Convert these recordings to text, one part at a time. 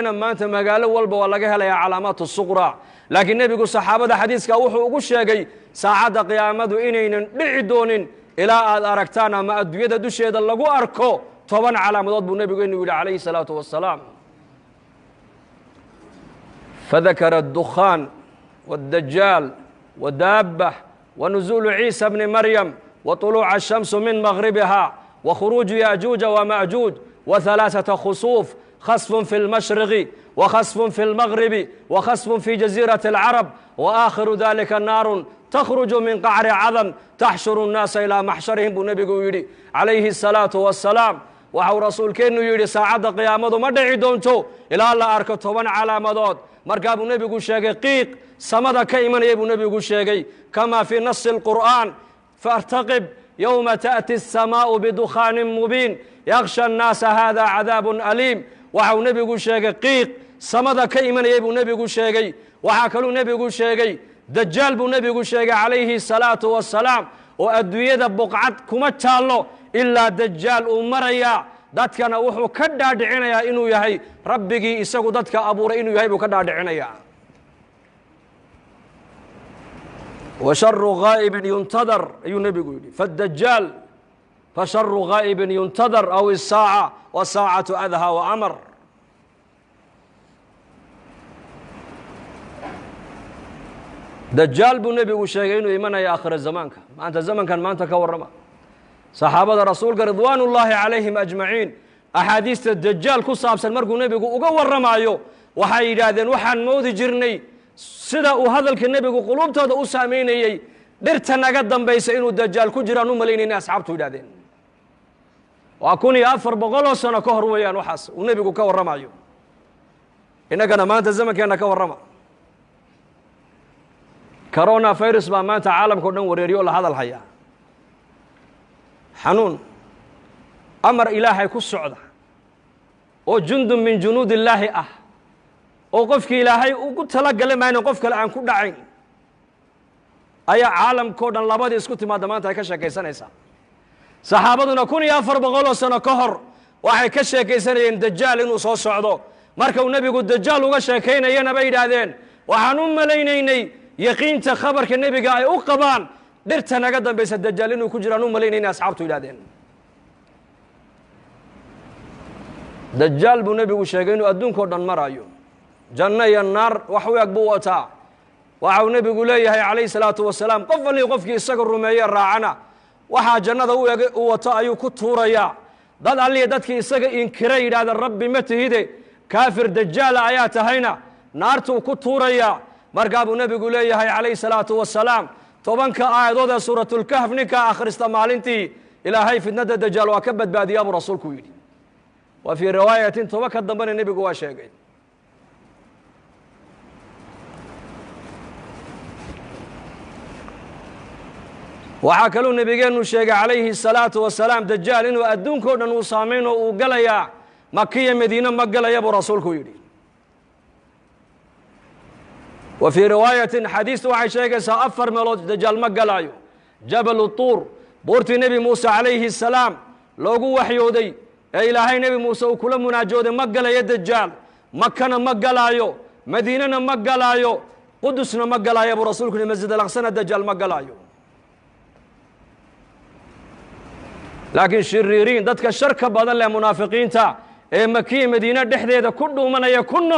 maanta magaalo walba waa laga helayaa calaamaatu suqra laakiin nabigu saxaabada xadiiska wuxuu ugu sheegay saacada qiyaamadu inaynan dhici doonin ilaa aad aragtaan ama adduunyada dusheeda lagu arko 10 calaamadood buu nabigu inuu yiri calayhi salaatu wassalaam فذكر الدخان والدجال ودابة ونزول عيسى بن مريم وطلوع الشمس من مغربها وخروج ياجوج وماجوج وثلاثة خسوف خسف في المشرق وخسف في المغرب وخسف في جزيرة العرب وآخر ذلك نار تخرج من قعر عظم تحشر الناس إلى محشرهم بنبي يري عليه الصلاة والسلام وحو رسول كأنه يري ساعد قيامته ما دعي دونتو إلى الله أركض 10 علامات markaa buu nabigu sheegay qiiq samada ka imanaya buu nabigu sheegay kama fi nas alquran fartaqib yawma ta'ti as-samaa'u bidukhanin mubin yakhsha an-nas hadha 'adabun alim waxa uu nabigu sheegay qiiq samada ka imanaya buu nabigu sheegay waxa kale uu nabigu sheegay dajjal buu nabigu sheegay calayhi salaatu wassalaam oo adduunyada buqcad kuma taalo illa dajjal uu maraya dadkana wuxuu ka dhaadhicinayaa inuu yahay rabbigii isagu dadka abuuray inuu yahay buu ka dhaadhicinayaa wa sharru ghaibin yuntadar ayuu nabigu yidhi fadajjal fa sharru ghaibin yuntadar aw as-saa'a wa saa'atu adha wa amr dajjal buu nabigu sheegay inuu imanayo aakhir zamaanka maanta zamankan maanta ka warrama صحابة رسولك رضوان الله عليهم أجمعين أحاديث الدجال كصابسا مرقو نبيقو أقوى الرمايو وحي إلادين وحان موذي جرني سيدا وهذا النبيقو قلوب تادا أساميني درتنا قدام بيس إنو الدجال كجران ومليني ناس عبتو إلادين وأكوني أفر بغلو سنة كهر ويان وحاس ونبيقو كوى الرمايو إنك أنا ما أنت زمك أنا كوى الرما كورونا فيروس ما أنت عالم كنا وريريو لهذا الحياة حنون أمر إلهي كالسعودة وجند من جنود الله وقفك إلهي وقلت لك لما أنا قفك الآن كل عين أي عالم كودا لابد يسكت ما دمانت هيكشا كيسان إيسا صحابتنا كوني أفر بغلو سنة كهر وحي كشا كيسان دجال إنو صو سعودو مركو النبي قد دجال وغشا كينا ينا بيد هذين وحنون ملينيني يقين تخبر كالنبي قاي أقبان درتنا قدام بيس الدجال إنه كجرانو ملينين أصحابته إلادين دجال بنبي وشيغين أدون كودان مرايو جنة النار وحويك بوتا وحو نبي قوليه عليه الصلاة والسلام قفل يقفك السقر الرمية الراعنا وحا جنة وتا أيو كتوريا ضل علي دادك السقر إنكري هذا الرب متهيدي كافر دجال آيات هينا نارتو كتوريا مرقاب نبي قوليه عليه الصلاة والسلام طبعاً آيات سورة الكهف نكا آخر استمالنتي إلى هاي فتنة الدجال وكبت بادي أبو رسول كويدي وفي رواية توكد ضمن النبي قوى شيء وحكلوا النبي قال الشيخ عليه الصلاة والسلام دجال إنه أدون كودن وصامين وقليا مكية مدينة مقليا أبو رسول كويدي وفي رواية حديث وحي شيخ سأفر ملوج دجال مقلايو جبل الطور بورتي نبي موسى عليه السلام لوقو وحيودي إلهي نبي موسى وكل مناجود مقلا يد الدجال مكة مقلايو مدينة مقلايو قدسنا مقلايو أبو رسولك المسجد الأقصى الدجال مقلايو لكن شريرين دتك الشركة بدل منافقين تا مكية مدينة دحديدة كله من يكون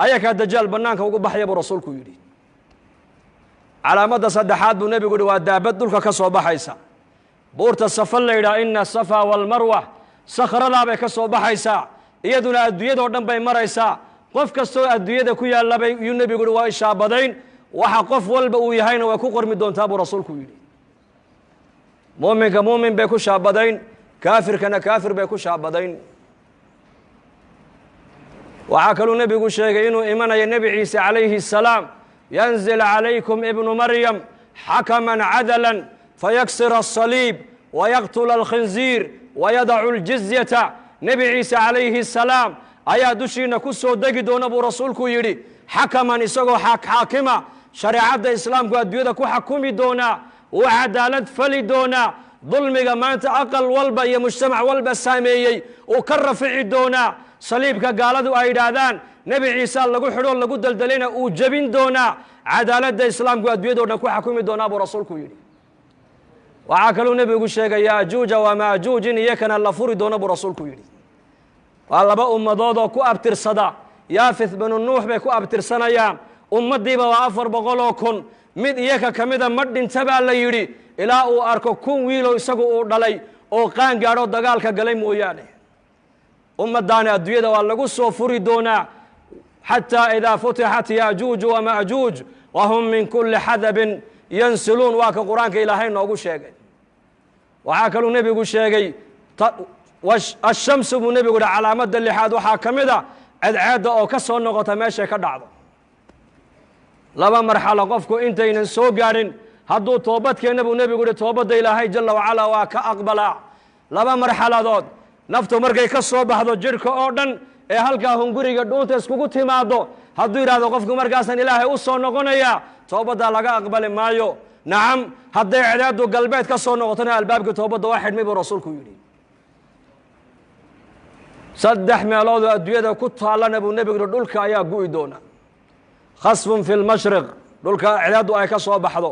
أيك الدجال بنانك وقول بحي أبو رسولك يري على مدى صدحات بالنبي يقول ودابت دولك كسو بحيسا بورت الصفا إلى إن الصفا والمروة صخر لا بكسو بحيسا يدنا الديد ودن بين مريسا قف كسو الديد كويا الله النبي يقول وإشا بدين وحقف والبو يهين وكوكر من دون تابو رسولك يري مؤمن كمؤمن بيكو شابدين كافر كان كافر بيكو شابدين وعاكلوا النبي يقول شيء إنه إيمان يا النبي عيسى عليه السلام ينزل عليكم ابن مريم حكما عدلا فيكسر الصليب ويقتل الخنزير ويدع الجزية نبي عيسى عليه السلام أيا دشينا كسو دقدون أبو رسولك يري حكما يسقو حاكما شريعة الإسلام قد يدكو حكومي دونا وعدالة فلي دونا ظلمي ما أنت أقل والبا يا مجتمع والبا ساميي وكرفعي دونا صليب كقالدو أيدادان نبي عيسى لقو حلول لقو دلدلين وجبين دونا عدالة الإسلام قد بيدو نكو حكومي دونا أبو رسولكو يلي وعاكلو نبي يقول شيء ياجوج وماجوج يكن اللفور دونا أبو رسولكو يلي والله بقى أمضوضو كو أبتر صدا يافث بن النوح بكو أبتر سنيام أمدي بوافر بغلو كن mid iyaka kamida ma dhintabaa la yidhi ilaa uu arko kun wiilo isagu uu dhalay oo qaan gaadho dagaalka galay mooyaane ummadaana adduunyada waa lagu soo furi doonaa xataa idaa futixat yaajuuj wamaajuuj wahum min kulli xadabin yansiluun waa ka qur-aanka ilaahay noogu sheegay waxaa kaluu nebigu sheegay ashamsu buu nebigu yihi calaamadda lixaad waxaa ka mid a cadceedda oo ka soo noqota meeshay ka dhacdo laba marxalo qofku intaynan soo gaadhin hadduu toobadkeena buu nebigu yihi toobadda ilaahay jalla wacalaa waa ka aqbalaa laba marxaladood naftu markay ka soo baxdo jidhka oo dhan ee halkaa hunguriga dhuunta iskugu timaado hadduu yidhahdo qofku markaasan ilaahay u soo noqonayaa toobaddaa laga aqbali maayo nacam hadday cidaadu galbeed ka soo noqotona albaabkii toobadda waa xidhmay buu rasuulku yidhi saddex meeloodoo adduunyada ku taallana buu nebigu yihi dhulka ayaa gu'i doona khasfun fi lmashriq dhulka cidaadu ay ka soo baxdo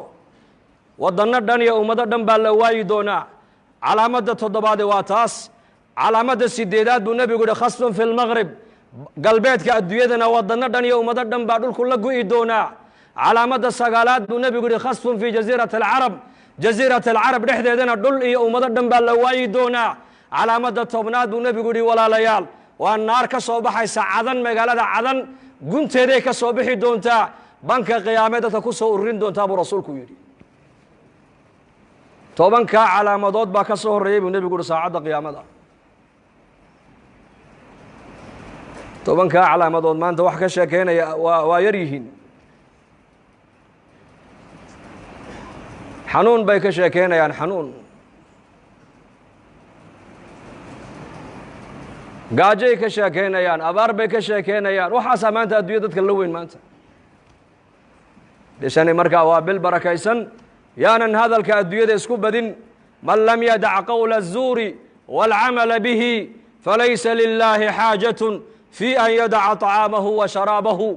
waddanno dhan iyo ummado dhan baa la waayi doonaa calaamadda toddobaadi waa taas calaamadda sideedaad buu nebigu yihi khasfun fi lmaqrib galbeedka adduunyadana waddanno dhan iyo ummado dhan baa dhulku la gu'i doonaa calaamadda sagaalaad buu nebigu yihi khasfun fi jasiirati alcarab jasiirati alcarab dhexdeedana dhul iyo ummado dhan baa la waayi doonaa calaamadda tobnaad buu nebigu yihi walaalayaal waa naar ka soo baxaysa cadan magaalada cadan gunteeday ka soo bixi doontaa banka qiyaame dadka ku soo ururin doontaa buu rasuulku yidhi tobankaa calaamadood baa ka soo horreeyey buu nebigu yihi saacadda qiyaamada tobankaa calaamadood maanta wax ka sheekeynaya waa yar yihiin xanuun bay ka sheekeynayaan xanuun gaajay ka sheekeynayaan abaar bay ka sheekeynayaan waxaasaa maanta adduunya dadka la weyn maanta bishani markaa waa bil barakaysan yaanan hadalka adduunyada isku badin man lam yadac qowla الzuuri wاlcamala bihi falaysa lilaahi xaajatun fii an yadaca طacaamahu wa sharaabahu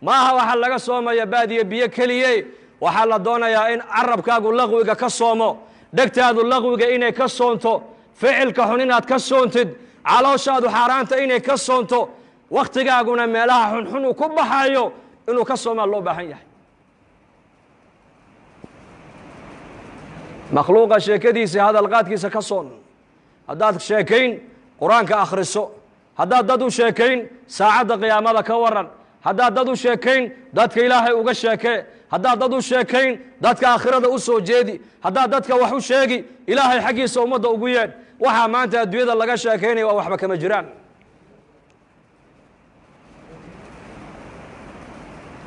maaha waxaa laga soomaya baadiye biyo keliye waxaa la doonayaa in carabkaagu laqwiga ka soomo dhegtaadu laqwiga inay ka soonto ficilka xun inaad ka soontid calooshaadu xaaraanta inay ka soonto wakhtigaaguna meelaha xunxun uu ku baxayo inuu ka soomaa loo baahan yahay makhluuqa sheekadiisa hadalqaadkiisa ka soon haddaad sheekayn qur-aanka akhriso haddaad dad u sheekayn saacadda qiyaamada ka waran haddaad dad u sheekayn dadka ilaahay uga sheekee haddaad dad u sheekayn dadka aakhirada u soo jeedi haddaad dadka wax u sheegi ilaahay xaggiisa ummadda ugu yeedh waxaa maanta adduunyada laga sheekaynaya waa waxba kama jiraan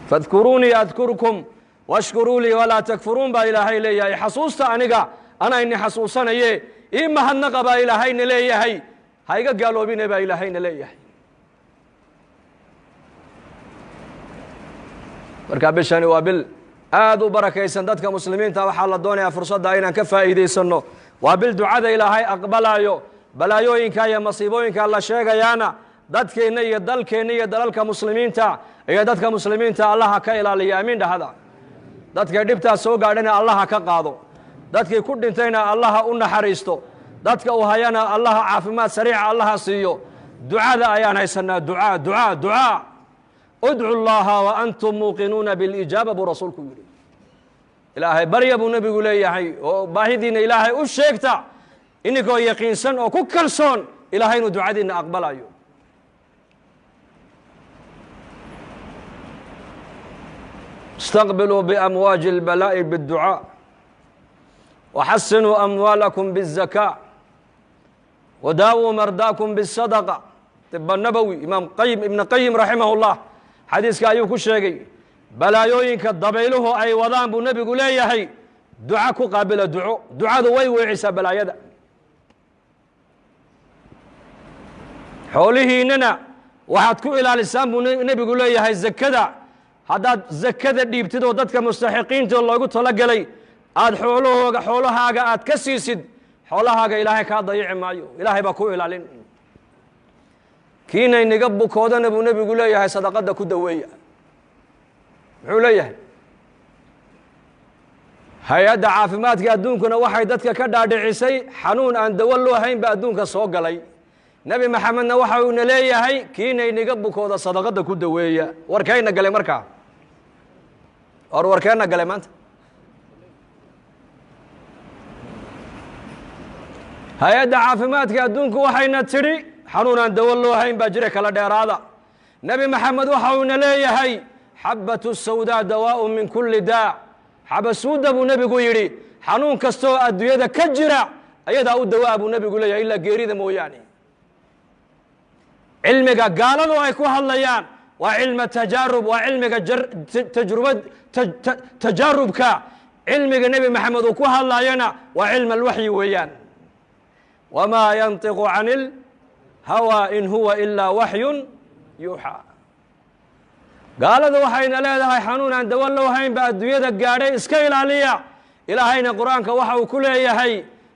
fadkuruunii adkurkum washkuruu lii walaa takfuruun baa ilaahay leeyahay xasuusta aniga anaa ini xasuusanaye ii mahadnaqa baa ilaahayna leeyahay ha iga gaaloobine baa ilaahayna leeyahay markaa bishani waa bil aad u barakaysan dadka muslimiinta waxaa la doonayaa fursadda inaan ka faa'iidaysanno waa bil ducada ilaahay aqbalaayo balaayooyinka iyo masiibooyinka la sheegayaana dadkeenna iyo dalkeenna iyo dalalka muslimiinta iyo dadka muslimiinta allaha ka ilaaliya amiin dhahada dadkay dhibtaas soo gaadhana allaha ka qaado dadkii ku dhintayna allaha u naxariisto dadka uu hayana allaha caafimaad sariica allaha siiyo ducada ayaan haysanaa ducaa udcu llaha wa antum muuqinuuna bilijaaba buu rasuulku yidhi ilaahay barya buu nebigu leeyahay oo baahidiina ilaahay u sheegta ininkoo yaqiinsan oo ku kalsoon ilaahay inuu ducadiina aqbalayo istaqbiluu biamwaaji اlbalaa'i bاdducaa waxasinuu amwaalakum bالzakaa wadaawuu mardaakum bالsadaqa tiba nabowi imaam ibn qayim raximah اllah xadiiska ayuu ku sheegay balaayooyinka dabayluhu ay wadaan buu nebigu leeyahay duca ku qaabila ducadu way weecisaa balaayada xoolihiinnana waxaad ku ilaalisaan buu nebigu leeyahay zakada haddaad zakada dhiibtid oo dadka mustaxiqiinta loogu talagelay aad xoolahaaga aad ka siisid xoolahaaga ilaahay kaa dayici maayo ilaahay baa ku ilaalin kiina inaga bukoodana buu nebigu leeyahay sadaqada ku daweeya muxuu leeyahay hay-adda caafimaadka adduunkuna waxay dadka ka dhaadhicisay xanuun aan dawo loo hayn ba adduunka soo galay nebi maxamedna waxa uuna leeyahay kiina inaga bukooda sadaqada ku daweeya warkayna galay markaa warkeenna galay maanta hay-adda caafimaadka adduunku waxayna tidhi xanuun aan dawo loo hayn baa jira kala dheeraada nebi maxamed waxa uuna leeyahay xabbatu sawdaa dawaa'u min kulli daa xabasuuda buu nebigu yidhi xanuun kastoo adduunyada ka jira ayadaa u dawaa buu nebigu leeyahay ilaa geerida mooyaane cilmiga gaaladu ay ku hadlayaan waa cilma tajaarub waa cilmiga tajaarubka cilmiga nebi maxamed uu ku hadlayana waa cilm alwaxyi weeyaan wamaa yantiqu cani ilhawaa in huwa ilaa waxyun yuuxaa gaaladu waxayna leedahay xanuun aan dawo loo hayn ba adduunyada gaadhay iska ilaaliya ilaahayna qur-aanka waxa uu ku leeyahay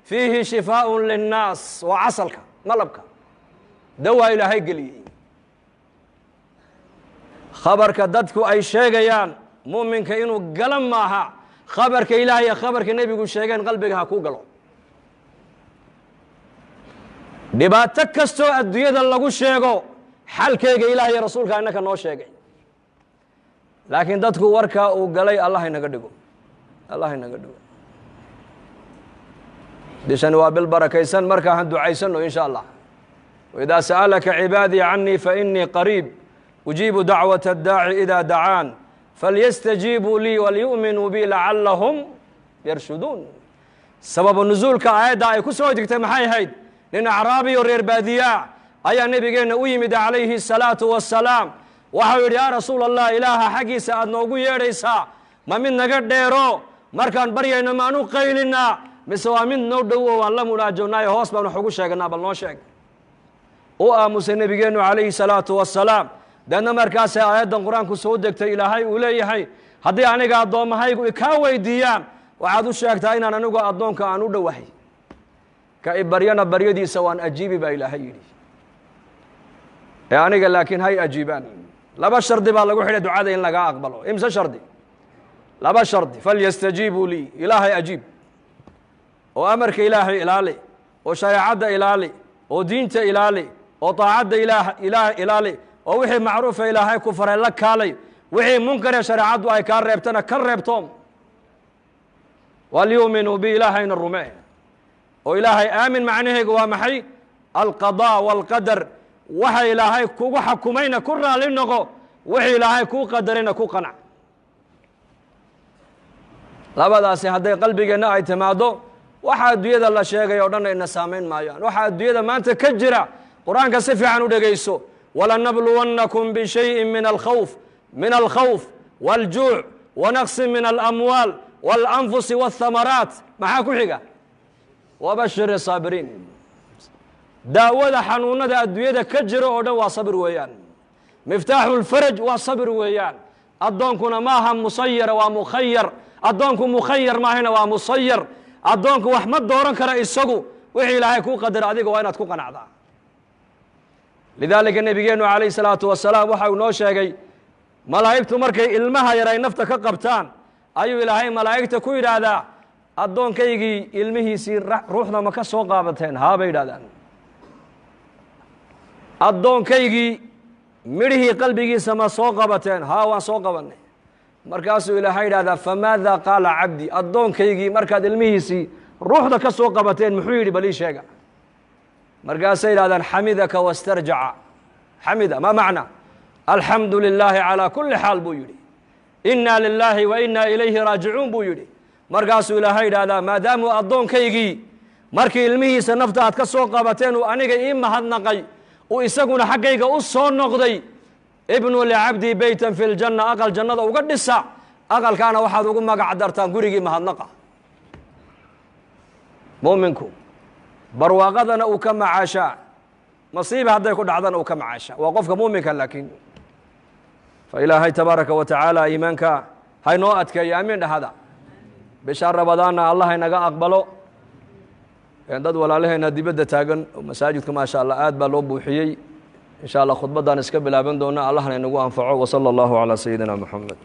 fiihi shifaaءun linnaas waa casalka malabka dawaa ilaahay geliyey khabarka dadku ay sheegayaan mu'minka inuu gala maaha khabarka ilaahay iyo khabarka nebigu sheegeen qalbiga ha ku galo dhibaato kastoo adduunyada lagu sheego xalkeega ilaah iyo rasuulka innaka noo sheegay laakiin dadku warkaa uu galay allah inaga dhigo allah inaga dhigo bishani waa bil barakaysan markaa han ducaysano in sha allah waidaa sa'alaka cibaadii canii fainii qariib ujiibu dacwata addaaci idaa dacaan falyastajiibuu lii walyu'minuu bi lacallahum yarshuduun sababu nusuulka aayadda ay ku soo degtay maxay ahayd nin acraabi oo reer baadiyaa ayaa nebigeenna u yimid calayhi الsalaatu wassalaam waxau yidhi yaa rasuul allah ilaaha xaggiisa aad noogu yeedhaysaa ma mid naga dheero markaan baryayno maanu qaylinaa mise waa mid noo dhowo waan la munaajownaayo hoos baan wax ugu sheeganaa bal noo sheeg u aamusay nebigeennu calayhi salaatu wassalaam deedna markaasay aayaddan qur-aanku soo degtay ilaahay uu leeyahay haddii aniga addoommahaygu ikaa weydiiyaan waxaad u sheegtaa inaan anigu addoonka aan u dhowahay ka i baryana baryadiisa waan ajiibi baa ilaahay yidhi ee aniga laakiin hay ajiibaan laba shardi baa lagu xidhay ducada in lagaa aqbalo imse shardi laba shardi falyastajiibuu lii ilaahay ajiib oo amarka ilaahay ilaali oo shareecadda ilaali oo diinta ilaali oo taacadda ilaah ilaali oo wixii macruufa ilaahay ku faray la kaalay wixii munkaree shareecaddu ay kaa reebtana ka reebtoom walyuuminuu bi ilaahayna rumee oo ilaahay aamin macnaheegu waa maxay alqadaa waalqadar waxa ilaahay kugu xakumayna ku raali noqo wixii ilaahay kuu qadarina ku qanac labadaasi hadday qalbigeenna ay timaaddo waxa adduunyada la sheegay oo dhan ayna saamayn maayaan waxa adduunyada maanta ka jira qur-aanka si fiican u dhegayso walanabluwannakum bishayin min alkhawf wاljuuc wanaqsin min alamwaal wاlanfusi wاthamaraat maxaa ku xiga wabashir saabiriin daawada xanuunada adduunyada ka jira oo dhan waa sabir weeyaan miftaaxu lfaraj waa sabir weeyaan addoonkuna maaha musayara waa mukhayar addoonku mukhayar maahina waa musayar addoonku wax ma dooran kara isagu wixii ilaahay kuu qadara adiga waa inaad ku qanacdaa lidaalika nebigeennu calayhi salaatu wasalaam waxa uu noo sheegay malaa'igtu markay ilmaha yar ay nafta ka qabtaan ayuu ilaahay malaa'igta ku yidhaahdaa addoonkaygii ilmihiisii ruuxda ma ka soo qaabateen haa bay yidhahdaan addoonkaygii midhihii qalbigiisa ma soo qabateen haa waan soo qabanay markaasuu ilaahay yidhahdaa famaada qaala cabdi addoonkaygii markaad ilmihiisii ruuxda ka soo qabateen muxuu yidhi bal ii sheega markaasay yidhahdaan xamidaka wastarjaca xamida ma macna alxamdu lilaahi calaa kulli xaal buu yidhi inaa lilaahi wa inaa ilayhi raajicuun buu yidhi markaasuu ilaahay yidhahdaa maadaamuu addoonkaygii markii ilmihiisa nafta aad ka soo qabateen uu aniga ii mahadnaqay uu isaguna xaggayga u soo noqday ibnu licabdii beytan fi ljanna aqal jannada uga dhisa aqalkaana waxaad ugu magac dartaan gurigii mahadnaqa mu'minku barwaaqadana uu ka macaashaa masiiba hadday ku dhacdana uu ka macaashaa waa qofka mu'minka laakiin fa ilaahay tabaaraka wa tacaala iimaanka haynoo adkeeyo amiin dhahada bisha rabadaanna allah haynaga aqbalo dad walaalaheena dibadda taagan oo masaajidka maasha allah aad baa loo buuxiyey إن شاء الله خطبة دان إسكاب الأبن دونا الله نقول أنفعه وصلى الله على سيدنا محمد